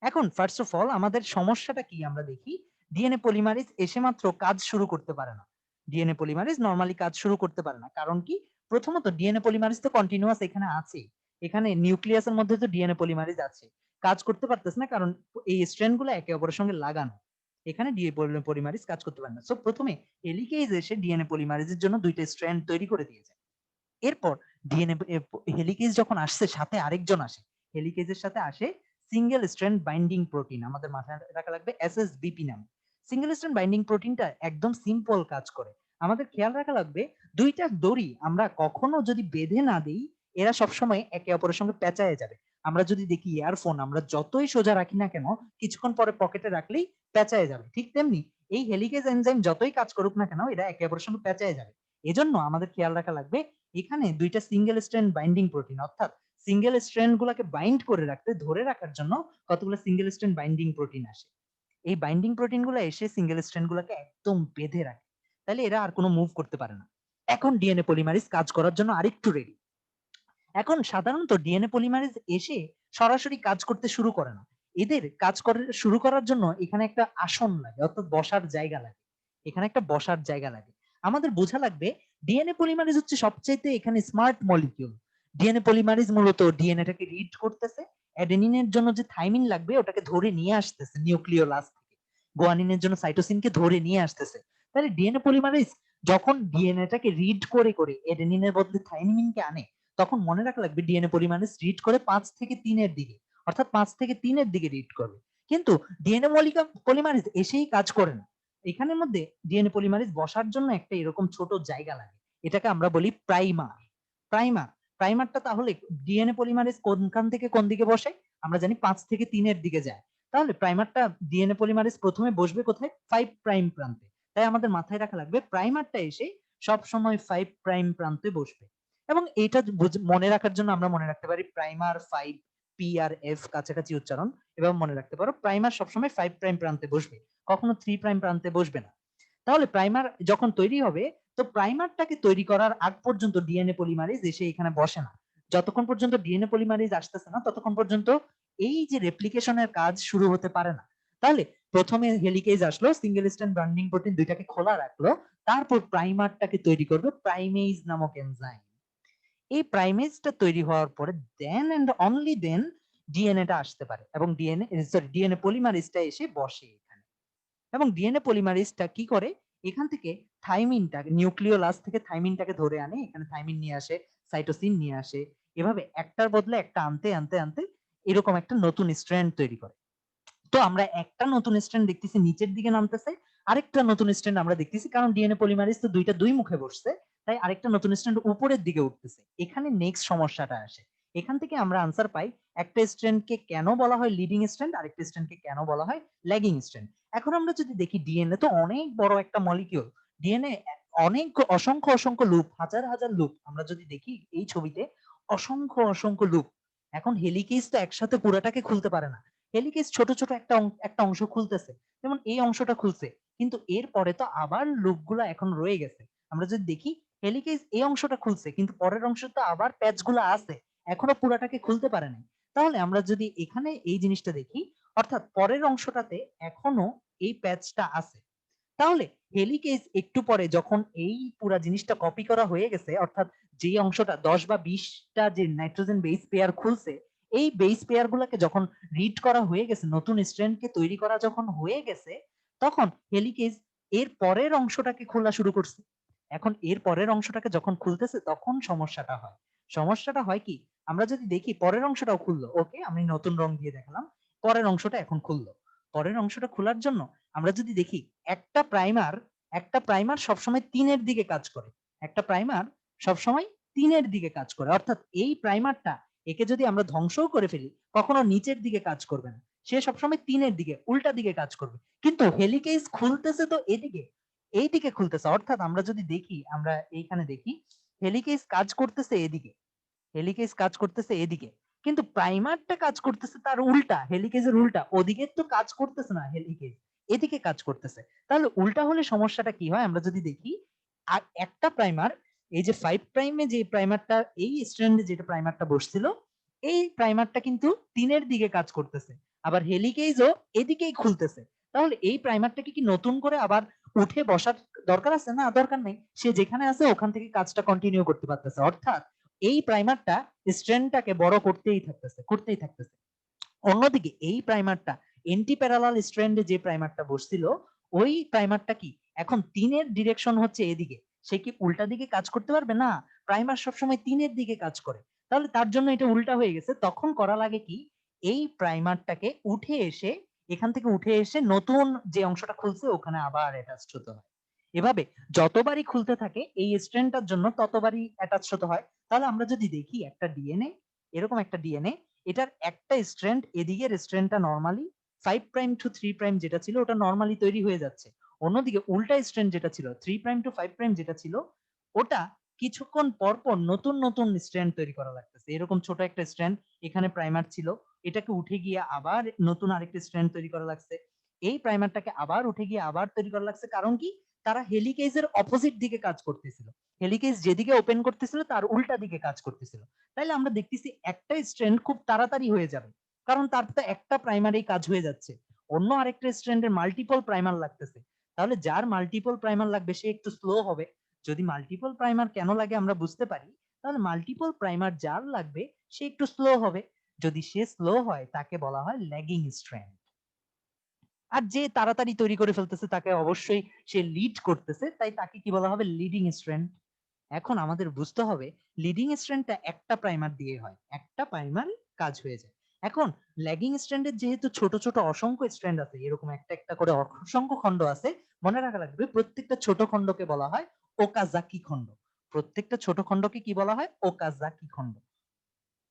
এখন ফার্স্ট অফ অল আমাদের সমস্যাটা কি আমরা দেখি। ডিএনএ পলিমারেজ এসে মাত্র কাজ শুরু করতে পারে না। ডিএনএ পলিমারেজ নরমালি কাজ শুরু করতে পারে না। কারণ কি? প্রথমত ডিএনএ পলিমারেজ তো কন্টিনিউয়াস এখানে আছে, এখানে নিউক্লিয়াসের মধ্যে তো ডিএনএ পলিমারেজ আছে, কাজ করতে পারতেছে না কারণ এই স্ট্র্যান্ড গুলো একে অপরের সঙ্গে লাগানো। এখানে ডিএনএ পলিমারেজ কাজ করতে পারে না। সো প্রথমে হেলিকেজ এসে ডিএনএ পলিমারেজের জন্য দুইটা স্ট্র্যান্ড তৈরি করে দিয়েছে। এরপর ডিএনএ হেলিকেজ যখন আসছে, সাথে আরেকজন আসে, হেলিকেজের সাথে আসে সিঙ্গেল স্ট্র্যান্ড বাইন্ডিং প্রোটিন, আমাদের মাথায় রাখা লাগবে এসএসবিপি নাম। সিঙ্গেল স্ট্র্যান্ড বাইন্ডিং প্রোটিনটা একদম সিম্পল কাজ করে। আমাদের খেয়াল রাখা লাগবে দুইটা দড়ি আমরা কখনো যদি বেঁধে না দিই, এরা সবসময় একে অপরের সঙ্গে পেঁচায় যাবে। আমরা যদি দেখি ইয়ারফোন আমরা যতই সোজা রাখি না কেন, কিছুক্ষণ পরে পকেটে রাখলেই পেঁচায় যাবে। ঠিক তেমনি এই হেলিকেজ এনজাইম যতই কাজ করুক না কেন, এরা একে অপরের সঙ্গে পেঁচায় যাবে। এজন্য আমাদের খেয়াল রাখা লাগবে এখানে দুইটা সিঙ্গেল স্ট্র্যান্ড বাইন্ডিং প্রোটিন, অর্থাৎ সিঙ্গেল স্ট্র্যান্ড গুলাকে বাইন্ড করে রাখতে, ধরে রাখার জন্য কতগুলো সিঙ্গেল স্ট্র্যান্ড বাইন্ডিং প্রোটিন আসে। এই বাইন্ডিং প্রোটিন গুলো এসে সিঙ্গেল স্ট্র্যান্ড গুলাকে একদম বেঁধে রাখে, তাহলে এরা আর কোনো মুভ করতে পারে না। এখন ডিএনএ পলিমারেজ কাজ করার জন্য আরেকটু রেডি। এখন সাধারণত ডিএনএ পলিমারেজ এসে সরাসরি কাজ করতে শুরু করে না। এদের কাজ করে শুরু করার জন্য এখানে একটা আসন লাগে, অর্থাৎ বসার জায়গা লাগে। এখানে একটা বসার জায়গা লাগে। আমাদের বোঝা লাগবে ডিএনএ পলিমারেজ হচ্ছে সবচাইতে এখানে স্মার্ট মলিকিউল। ডিএনএ পলিমারেজ মূলত ডিএনএটাকে রিড করতেছে, অ্যাডেনিনের জন্য যে থাইমিন লাগবে ওটাকে ধরে নিয়ে আসতেছে নিউক্লিওলাস থেকে, গুয়ানিনের জন্য সাইটোসিনকে ধরে নিয়ে আসতেছে। তাহলে ডিএনএ পলিমারেজ যখন ডিএনএটাকে রিড করে করে অ্যাডেনিনের বদলে থাইমিনকে আনে, তখন মনে রাখা লাগবে ডিএনএ পলিমারেজ রিড করে 5 থেকে 3-এর দিকে, অর্থাৎ 5 থেকে 3-এর দিকে রিড করবে। কিন্তু ডিএনএ পলিমারেজ এসেই কাজ করে না। এখানের মধ্যে ডিএনএ পলিমারেজ বসার জন্য একটা এরকম ছোট জায়গা লাগে, এটাকে আমরা বলি প্রাইমার। প্রাইমার প্রাইমারটা তাহলে ডিএনএ পলিমারেজ কোনখান থেকে কোন দিকে বসে? আমরা জানি 5 থেকে 3-এর দিকে যায়। তাহলে প্রাইমারটা ডিএনএ পলিমারেজ প্রথমে বসবে কোথায়? 5 প্রাইম প্রান্তে। তাই আমাদের মাথায় রাখা লাগবে প্রাইমারটা এসে সব সময় 5 প্রাইম প্রান্তে বসবে। এবং এটা মনে রাখার জন্য আমরা মনে রাখতে পারি প্রাইমার 5, পি আর এফ কাছাকাছি উচ্চারণ, এবং মনে রাখতে পারো প্রাইমার সবসময় 5 প্রাইম প্রান্তে বসবে, কখনো 3 প্রাইম প্রান্তে বসবে না। তাহলে প্রাইমার যখন তৈরি হবে, তো প্রাইমারটাকে তৈরি করার আগ পর্যন্ত ডিএনএ পলিমারেজ এসে এখানে বসে না। যতক্ষণ পর্যন্ত ডিএনএ পলিমারেজ আসতেছে না, ততক্ষণ পর্যন্ত এই যে রেপ্লিকেশনের কাজ শুরু হতে পারে না। তাহলে প্রথমে হেলিকেজ আসলো, সিঙ্গেল স্ট্র্যান্ড বাইন্ডিং প্রোটিন দুইটাকে খোলা রাখলো, তারপর প্রাইমারটাকে তৈরি করবে প্রাইমেজ নামক এনজাইম। এই প্রাইমেজটা তৈরি হওয়ার পরে দেন এন্ড অনলি দেন ডিএনএটা আসতে পারে, এবং ডিএনএ পলিমারেজটা এসে বসে এখানে। এবং ডিএনএ পলিমারেজটা কি করে? এখান থেকে থাইমিনটা, নিউক্লিওলাস থেকে থাইমিনটাকে ধরে আনে, এখানে থাইমিন নিয়ে আসে, সাইটোসিন নিয়ে আসে, এভাবে একটার বদলে একটা আনতে আনতে আনতে এরকম একটা নতুন স্ট্র্যান্ড তৈরি করে। তো আমরা একটা নতুন স্ট্র্যান্ড দেখতেছি নিচের দিকে নামতেছে, আরেকটা নতুন স্ট্র্যান্ড আমরা দেখতেছি, কারণ ডিএনএ পলিমারেজ তো দুইটা দুই মুখে বসছে, তাই আরেকটা নতুন স্ট্র্যান্ড উপরের দিকে উঠতেছে। এখানে নেক্সট সমস্যাটা আসে। এখান থেকে আমরা আনসার পাই একটা স্ট্র্যান্ডকে কেন বলা হয় লিডিং স্ট্র্যান্ড, আরেকটা স্ট্র্যান্ডকে কেন বলা হয় ল্যাগিং স্ট্র্যান্ড। এখন আমরা যদি দেখি ডিএনএ তো অনেক বড় একটা মলিকিউল, ডিএনএ অনেক অসংখ্য অসংখ্য লুপ, হাজার হাজার লুপ। আমরা যদি দেখি এই ছবিতে অসংখ্য অসংখ্য লুপ। এখন হেলিকেজ তো একসাথে পুরাটাকে খুলতে পারে না, হেলিকেজ ছোট ছোট একটা অংশ খুলতেছে, যেমন এই অংশটা খুলছে, কিন্তু এর পরে তো আবার লুপগুলা এখন রয়ে গেছে। আমরা যদি দেখি হেলিকেজ এই অংশটা খুলছে, কিন্তু পরের অংশ তো আবার প্যাচগুলো আছে, এখনো পুরাটাকে খুলতে পারে নাই। তাহলে আমরা যদি এখানে এই জিনিসটা দেখি, অর্থাৎ পরের অংশটাতে এখনো এই প্যাচটা আছে। তাহলে হেলিকেজ একটু পরে যখন এই পুরা জিনিসটা কপি করা হয়ে গেছে, অর্থাৎ যে অংশটা 10 বা 20টা যে নাইট্রোজেন বেস পেয়ার খুলছে, এই বেস পেয়ার গুলাকে যখন রিড করা হয়ে গেছে, নতুন স্ট্র্যান্ডকে তৈরি করা যখন হয়ে গেছে, তখন হেলিকেজ এর পরের অংশটাকে খোলা শুরু করছে। এখন এর পরের অংশটাকে যখন খুলতেছে তখন সমস্যাটা হয়। সমস্যাটা হয় কি, আমরা যদি দেখি পরের অংশটাও খুললো, ওকে আমি নতুন রং দিয়ে দেখালাম, পরের অংশটা এখন খুললো। পরের অংশটা খোলার জন্য আমরা যদি দেখি একটা প্রাইমার সবসময় 3-এর দিকে কাজ করে। একটা প্রাইমার সবসময় 3-এর দিকে কাজ করে, অর্থাৎ এই প্রাইমারটা একে যদি আমরা ধ্বংসও করে ফেলি কখনো নিচের দিকে কাজ করবে না, সে সবসময় 3-এর দিকে উল্টা দিকে কাজ করবে। কিন্তু হেলিকেজ খুলতেছে তো এদিকে, এইদিকে খুলতেছে, অর্থাৎ আমরা যদি দেখি, আমরা এইখানে দেখি হেলিকেজ কাজ করতেছে এদিকে, হেলিকেজ কাজ করতেছে এদিকে, কিন্তু প্রাইমারটা কাজ করতেছে তার উল্টা, হেলিকেজের উল্টা, ওদিকে তো কাজ করতেছে না হেলিকেজ, এদিকে কাজ করতেছে। তাহলে উল্টা হলে সমস্যাটা কি হয় আমরা যদি দেখি, আর একটা প্রাইমার, এই যে 5 প্রাইমে যে প্রাইমারটা, এই স্ট্র্যান্ডে যেটা প্রাইমারটা বসছিল, এই প্রাইমারটা কিন্তু 3-এর দিকে কাজ করতেছে, আবার হেলিকেজও এদিকেই খুলতেছে। তাহলে এই প্রাইমারটাকে কি নতুন করে আবার উঠে বসার দরকার আছে? না, দরকার নেই, সে যেখানে আছে ওখান থেকে কাজটা কন্টিনিউ করতে পারতেছে, অর্থাৎ এই প্রাইমারটা স্ট্র্যান্ডটাকে বড় করতেই থাকতেছে। অন্যদিকে এই প্রাইমারটা এন্টি প্যারালাল স্ট্র্যান্ডে যে প্রাইমারটা বসছিল, ওই প্রাইমারটা কি এখন 3-এর ডিরেকশন হচ্ছে এদিকে, সে কি উল্টা দিকে কাজ করতে পারবে? না, প্রাইমার সবসময় 3-এর দিকে কাজ করে, তাহলে তার জন্য এটা উল্টা হয়ে গেছে। তখন করা লাগে কি, এই প্রাইমারটাকে এখান থেকে উঠে এসে নতুন যে অংশটা খুলছে ওখানে আবার অ্যাটাচড হতে হয়। এভাবে যতবারই খুলতে থাকে এই স্ট্র্যান্ডটার জন্য ততবারই অ্যাটাচড হতে হয়। তাহলে আমরা যদি দেখি একটা ডিএনএ, এরকম একটা ডিএনএ, এটার একটা স্ট্র্যান্ড, এদিকের স্ট্র্যান্ডটা নরমালি 5 প্রাইম টু 3 প্রাইম যেটা ছিল ওটা নরমালি তৈরি হয়ে যাচ্ছে। অন্যদিকে উল্টা স্ট্র্যান্ড যেটা ছিল 3 প্রাইম টু 5 প্রাইম যেটা ছিল, ওটা কিছুক্ষণ পর পর নতুন নতুন স্ট্র্যান্ড তৈরি করা লাগতেছে। এরকম ছোট একটা স্ট্র্যান্ড এখানে প্রাইমার ছিল, এটাকে উঠে গিয়ে আবার নতুন আরেকটা স্ট্র্যান্ড তৈরি করা লাগছে, এই প্রাইমারটাকে আবার উঠে গিয়ে আবার তৈরি করা লাগছে। কারণ কি, তারা হেলিকেজের অপোজিট দিকে কাজ করতেছিল, হেলিকেজ যেদিকে ওপেন করতেছিল তার উল্টা দিকে কাজ করতেছিল। তাইলে আমরা দেখতেছি একটা স্ট্র্যান্ড খুব তাড়াতাড়ি হয়ে যাবে, কারণ তার তো একটা প্রাইমারেই কাজ হয়ে যাচ্ছে। অন্য আরেকটা স্ট্র্যান্ডের মাল্টিপল প্রাইমার লাগতেছে, তাহলে যার মাল্টিপল প্রাইমার লাগবে সে একটু স্লো হবে। যদি মাল্টিপল প্রাইমার কেন লাগে আমরা বুঝতে পারি, তাহলে মাল্টিপল প্রাইমার যার লাগবে সে একটু স্লো হবে। যদি সে স্লো হয় তাকে বলা হয় ল্যাগিং স্ট্র্যান্ড। আর যে তাড়াতাড়ি তৈরি করে ফেলতেছে তাকে অবশ্যই সে লিড করতেছে, তাই তাকে কি বলা হবে, লিডিং স্ট্র্যান্ড। এখন আমাদের বুঝতে হবে লিডিং স্ট্র্যান্ডটা একটা প্রাইমার দিয়ে হয়, একটা প্রাইমার কাজ হয়ে যায়। এখন ল্যাগিং স্ট্র্যান্ডের যেহেতু ছোট ছোট অসংখ্য স্ট্র্যান্ড আছে, এরকম একটা একটা করে অসংখ্য খণ্ড আছে, মনে রাখা লাগবে প্রত্যেকটা ছোট খণ্ডকে বলা হয় ওকাজাকি খণ্ড। প্রত্যেকটা ছোট খণ্ডকে কি বলা হয়, ওকাজাকি খণ্ড।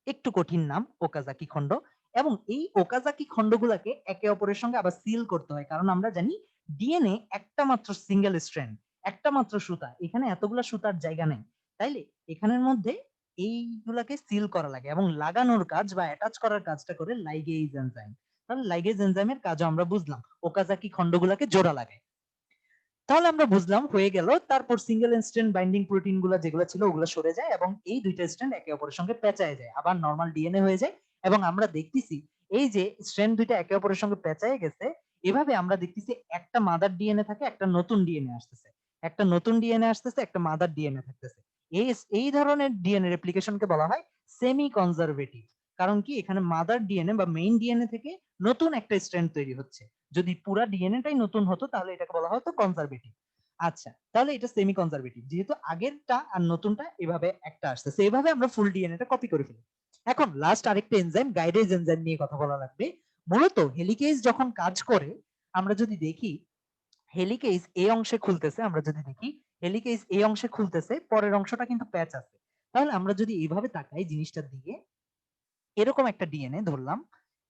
একটু কঠিন নাম ওকাজাকি খণ্ড। এবং এই ওকাজাকি খণ্ডগুলোকে একে অপরের সঙ্গে আবার সিল করতে হয়, কারণ আমরা জানি ডিএনএ একটা মাত্র সিঙ্গেল স্ট্র্যান্ড, একটা মাত্র সুতা, এখানে এতগুলা সুতার জায়গা নেই। তাইলে এখানের মধ্যে এইগুলাকে সিল করা লাগে, এবং লাগানোর কাজ বা অ্যাটাচ করার কাজটা করে লাইগেজ এনজাইম। তাহলে লাইগেজ এনজাইমের কাজও আমরা বুঝলাম, ওকাজাকি খণ্ডগুলোকে জোড়া লাগে। তাহলে আমরা বুঝলাম হয়ে গেল, তারপর সিঙ্গেল স্ট্র্যান্ড বাইন্ডিং প্রোটিন গুলা যেগুলো ছিল ওগুলো সরে যায়, এবং এই দুইটা স্ট্র্যান্ড একে অপরের সঙ্গে পেঁচায় যায়, আবার নরমাল ডিএনএ হয়ে যায়। এবং আমরা দেখতেছি এই যে স্ট্র্যান্ড দুইটা একে অপরের সঙ্গে পেঁচায় গেছে, এভাবে আমরা দেখতেছি একটা মাদার ডিএনএ থাকে, একটা নতুন ডিএনএ আসতেছে, একটা নতুন ডিএনএ আসতেছে, একটা মাদার ডিএনএ থাকতেছে। এই এই ধরনের ডিএনএ রেপ্লিকেশনকে বলা হয় সেমি কনজারভেটিভ। কারণ কি, এখানে মাদার ডিএনএ বা মেইন ডিএনএ থেকে নতুন একটা স্ট্র্যান্ড তৈরি হচ্ছে। যদি পুরা ডিএনএটাই নতুন হতো তাহলে এটাকে বলা হতো কনজারভেটিভ। আচ্ছা, তাহলে এটা সেমি কনজারভেটিভ, যেহেতু আগেরটা আর নতুনটা এভাবে একটা আসছে, এভাবে আমরা ফুল ডিএনএটা কপি করে ফেলি। এখন লাস্ট আরেকটা এনজাইম গাইডেজ এনজাইম নিয়ে কথা বলা লাগবে। মূলত হেলিকেজ যখন কাজ করে, আমরা যদি দেখি হেলিকেজ এই অংশে খুলতেছে, আমরা যদি দেখি হেলিকেজ এই অংশে খুলতেছে, পরের অংশটা কিন্তু প্যাচ আছে। তাহলে আমরা যদি এইভাবে তাকাই জিনিসটার দিকে, এরকম একটা ডিএনএ ধরলাম,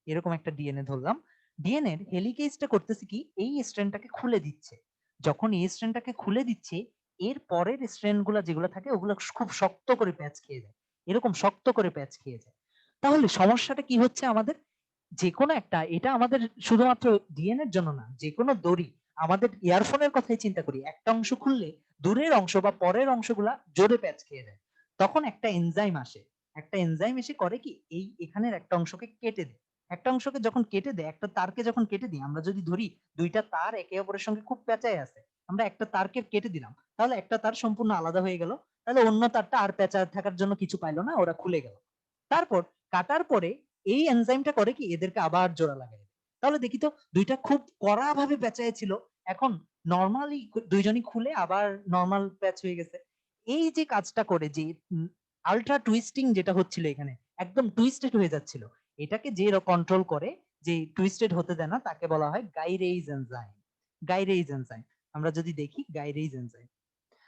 এরকম একটা ডিএনএ ধরলাম, ডিএনএ এর হেলিকেজটা করতেছে কি, এই স্ট্র্যান্ডটাকে খুলে দিচ্ছে। যখন এই স্ট্র্যান্ডটাকে খুলে দিচ্ছে, এর পরের স্ট্র্যান্ড গুলা যেগুলো থাকে ওগুলো খুব শক্ত করে প্যাচ খেয়ে যায়, এরকম শক্ত করে প্যাচ খেয়ে যায়। তাহলে সমস্যাটা কি হচ্ছে আমাদের, যে কোনো একটা, এটা আমাদের শুধুমাত্র ডিএনএ এর জন্য না, যে কোনো দড়ি, আমাদের ইয়ারফোনের কথাই চিন্তা করি, একটা অংশ খুললে দূরের অংশ বা পরের অংশগুলা জোরে প্যাচ খেয়ে যায়। তখন একটা এনজাইম আসে, একটা এনজাইম এসে করে কি, এই এখানের একটা অংশকে কেটে দেয়। একটা অংশকে যখন কেটে দেয়, একটা তারকে যখন কেটে দিই, আমরা যদি ধরি দুইটা তার একে অপরের সঙ্গে খুব পেঁচায় আছে, আমরা একটা তারকে কেটে দিলাম, তাহলে একটা তার সম্পূর্ণ আলাদা হয়ে গেল। তাহলে অন্য তারটা আর পেঁচা থাকার জন্য কিছু পাইলো না, ওরা খুলে গেল। তারপর কাটার পরে এই এনজাইমটা করে কি এদেরকে আবার জোড়া লাগাই। তাহলে দেখি তো দুইটা খুব কড়া ভাবে পেঁচায় ছিল, এখন নর্মালি দুইজনই খুলে আবার নর্মাল প্যাচ হয়ে গেছে। এই যে কাজটা করে, যে আলট্রা টুইস্টিং যেটা হচ্ছিল এখানে, একদম টুইস্টেড হয়ে যাচ্ছিল, এটাকে যে কন্ট্রোল করে, যে টুইস্টেড হতে দেয় না, তাকে বলা হয় গাইরেজ এনজাইম। গাইরেজ এনজাইম আমরা যদি দেখি, gyrase enzyme.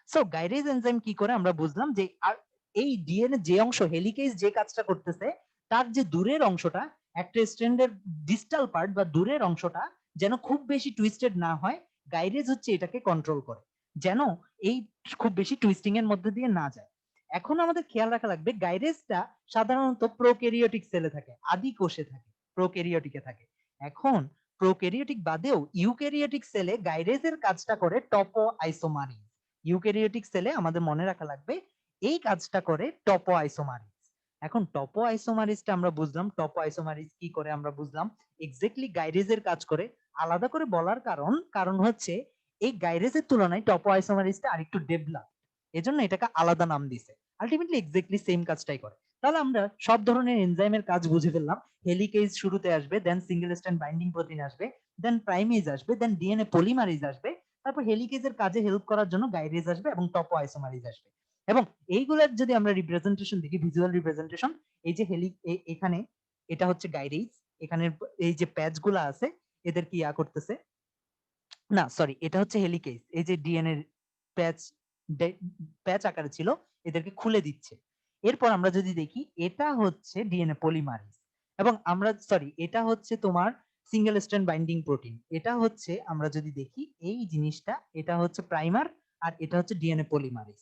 So gyrase enzyme কি করে আমরা বুঝলাম যে আর এই ডিএনএ যে অংশ হেলিকেজ যে কাজটা করতেছে, তার যে দূরের অংশটা, একটা স্ট্র্যান্ডের ডিস্টাল পার্ট বা দূরের অংশটা যেন খুব বেশি টুইস্টেড না হয়, গাইরেজ হচ্ছে এটাকে কন্ট্রোল করে, যেন এই খুব বেশি টুইস্টিং এর মধ্যে দিয়ে না যায়। এখন আমাদের খেয়াল রাখা লাগবে, গাইরেজটা সাধারণত প্রোক্যারিওটিক সেলে থাকে, আদি কোষে থাকে, প্রোক্যারিওটিকে থাকে। এখন প্রোক্যারিওটিক বাদেও ইউক্যারিওটিক সেলে গাইরেজের কাজটা করে টপো আইসোমারিজ। ইউক্যারিওটিক সেলে আমাদের মনে রাখা লাগবে এই কাজটা করে টপো আইসোমারিজ। এখন টপো আইসোমারিজটা আমরা বুঝলাম, টপো আইসোমারিজ কি করে আমরা বুঝলাম, এক্স্যাক্টলি গাইরেজের কাজ করে। আলাদা করে বলার কারণ হচ্ছে এই গাইরেজের তুলনায় টপো আইসোমারিজটা আরেকটু ডেভেলপ, এজন্য এটাকে আলাদা নাম দিছে। আলটিমেটলি এক্স্যাক্টলি সেম কাজটাই করে। তাহলে আমরা সব ধরনের এনজাইমের কাজ বুঝে ফেললাম। হেলিকেজ শুরুতে আসবে, দেন সিঙ্গেল স্ট্র্যান্ড বাইন্ডিং প্রোটিন আসবে, দেন প্রাইমেজ আসবে, দেন ডিএনএ পলিমারেজ আসবে, তারপর হেলিকেজের কাজে হেল্প করার জন্য গাইরেজ আসবে এবং টপো আইসোমারেজ আসবে। এবং এইগুলার যদি আমরা রিপ্রেজেন্টেশন দেখি, ভিজুয়াল রিপ্রেজেন্টেশন, এই যে এখানে এটা হচ্ছে গাইরেজ, এখানে এই যে প্যাচ গুলা আছে এদের কি ইয়া করতেছে, না সরি, এটা হচ্ছে হেলিকেজ, এই যে ডিএনএ প্যাচ প্যাচ আকারে ছিল এদেরকে খুলে দিচ্ছে। এরপর আমরা যদি দেখি, এটা হচ্ছে ডিএনএ পলিমারেজ, এবং আমরা সরি, এটা হচ্ছে তোমার সিঙ্গেল স্ট্র্যান্ড বাইন্ডিং প্রোটিন, এটা হচ্ছে আমরা যদি দেখি এই জিনিসটা, এটা হচ্ছে প্রাইমার, আর এটা হচ্ছে ডিএনএ পলিমারেজ।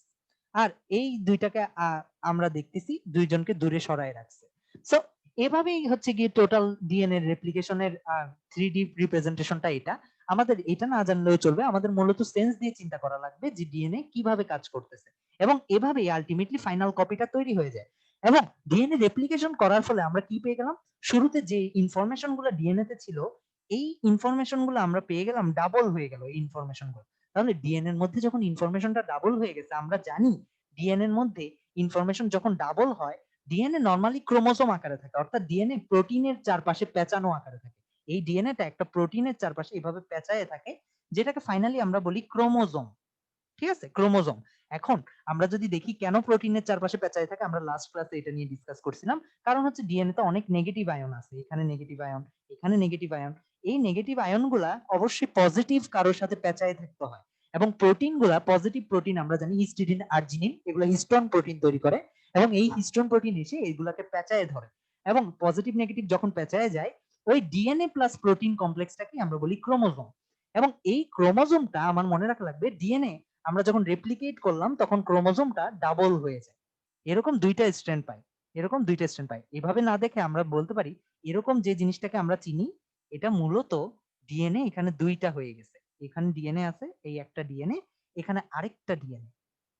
আর এই দুইটাকে আমরা দেখতেছি দুইজনকে দূরে সরায় রাখছে। সো এভাবেই হচ্ছে গিয়ে টোটাল ডিএনএ রেপ্লিকেশনের 3D রিপ্রেজেন্টেশনটা এটা। আমাদের এটা না জানলেও চলবে, আমাদের মূলত সেন্স দিয়ে চিন্তা করা লাগবে যে ডিএনএ কিভাবে কাজ করতেছে, এবং এভাবেই আলটিমেটলি ফাইনাল কপিটা তৈরি হয়ে যায়। এবং ডিএনএ রেপ্লিকেশন করার ফলে আমরা কি পেয়ে গেলাম, শুরুতে যে ইনফরমেশন গুলো ডিএনএ তে ছিল, এই ইনফরমেশন গুলো আমরা পেয়ে গেলাম, ডাবল হয়ে গেল এই ইনফরমেশন গুলো। তাহলে ডিএনএ এর মধ্যে যখন ইনফরমেশনটা ডাবল হয়ে গেছে, আমরা জানি ডিএনএ এর মধ্যে ইনফরমেশন যখন ডাবল হয়, ডিএনএ নরমালি ক্রোমোসোম আকারে থাকে, অর্থাৎ ডিএনএ প্রোটিনের চারপাশে পেঁচানো আকারে থাকে। এই ডিএনএটা একটা প্রোটিনের চারপাশে এভাবে পেঁচায় থাকে, যেটাকে ফাইনালি আমরা বলি ক্রোমোজোম। ঠিক আছে, ক্রোমোজোম। এখন আমরা যদি দেখি কেন প্রোটিনের চারপাশে পেঁচায় থাকে, আমরা লাস্ট ক্লাসে এটা নিয়ে ডিসকাস করছিলাম। কারণ হচ্ছে ডিএনএ তে অনেক নেগেটিভ আয়ন আছে, এখানে নেগেটিভ আয়ন, এখানে নেগেটিভ আয়ন। এই নেগেটিভ আয়ন গুলা অবশ্যই পজিটিভ কারোর সাথে পেঁচায় থাকতে হয়, এবং প্রোটিন গুলা পজিটিভ প্রোটিন আমরা জানি হিস্টিডিন, আর্জিনিন, এগুলো হিস্টোন প্রোটিন তৈরি করে, এবং এই হিস্টোন প্রোটিন এসে এইগুলাকে পেঁচায় ধরে, এবং পজিটিভ নেগেটিভ যখন পেঁচায় যায়, ওই ডিএনএ প্লাস প্রোটিন কমপ্লেক্সটাকে আমরা বলি ক্রোমোজোম। এবং এই ক্রোমোজোমটা আমার মনে রাখা লাগবে, ডিএনএ আমরা যখন রেপ্লিকেট করলাম তখন ক্রোমোজোমটা ডাবল হয়ে যায়, এরকম দুইটা স্ট্র্যান্ড পাই, এরকম দুইটা স্ট্র্যান্ড পাই। এভাবে না দেখে আমরা বলতে পারি, এরকম যে জিনিসটাকে আমরা চিনি, এটা মূলত ডিএনএ এখানে দুইটা হয়ে গেছে, এখানে ডিএনএ আছে, এই একটা ডিএনএ, এখানে আরেকটা ডিএনএ,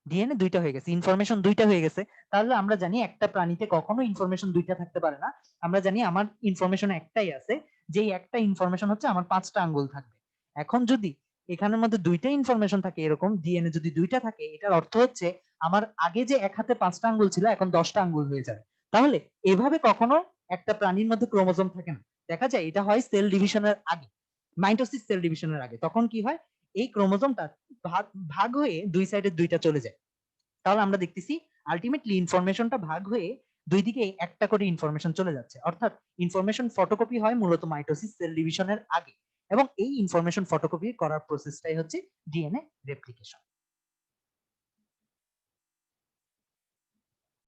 ডিএনএ দুইটা হয়ে গেছে, ইনফরমেশন দুইটা হয়ে গেছে। তাহলে আমরা জানি একটা প্রাণীতে কখনো ইনফরমেশন দুইটা থাকতে পারে না। আমরা জানি আমার ইনফরমেশন একটাই আছে, যেই একটা ইনফরমেশন হচ্ছে আমার 5টা আঙ্গুল থাকবে। এখন যদি এখানের মধ্যে দুইটা ইনফরমেশন থাকে, এরকম ডিএনএ যদি দুইটা থাকে, এটার অর্থ হচ্ছে আমার আগে যে এক হাতে 5টা আঙ্গুল ছিল এখন 10টা আঙ্গুল হয়ে যাবে। তাহলে এভাবে কখনো একটা প্রাণীর মধ্যে ক্রোমোজোম থাকে না, দেখা যায় এটা হয় সেল ডিভিশনের আগে, মাইটোসিস সেল ডিভিশনের আগে। তখন কি হয়, এই ক্রোমোজোমটা ভাগ ভাগ হয়ে দুই সাইডে দুইটা চলে যায়। তাহলে আমরা দেখতেছি আলটিমেটলি ইনফরমেশনটা ভাগ হয়ে দুই দিকে একটা করে ইনফরমেশন চলে যাচ্ছে, অর্থাৎ ইনফরমেশন ফটোকপি হয় মূলত মাইটোসিস সেল ডিভিশনের আগে, এবং এই ইনফরমেশন ফটোকপি করার প্রসেসটাই হচ্ছে ডিএনএ রেপ্লিকেশন।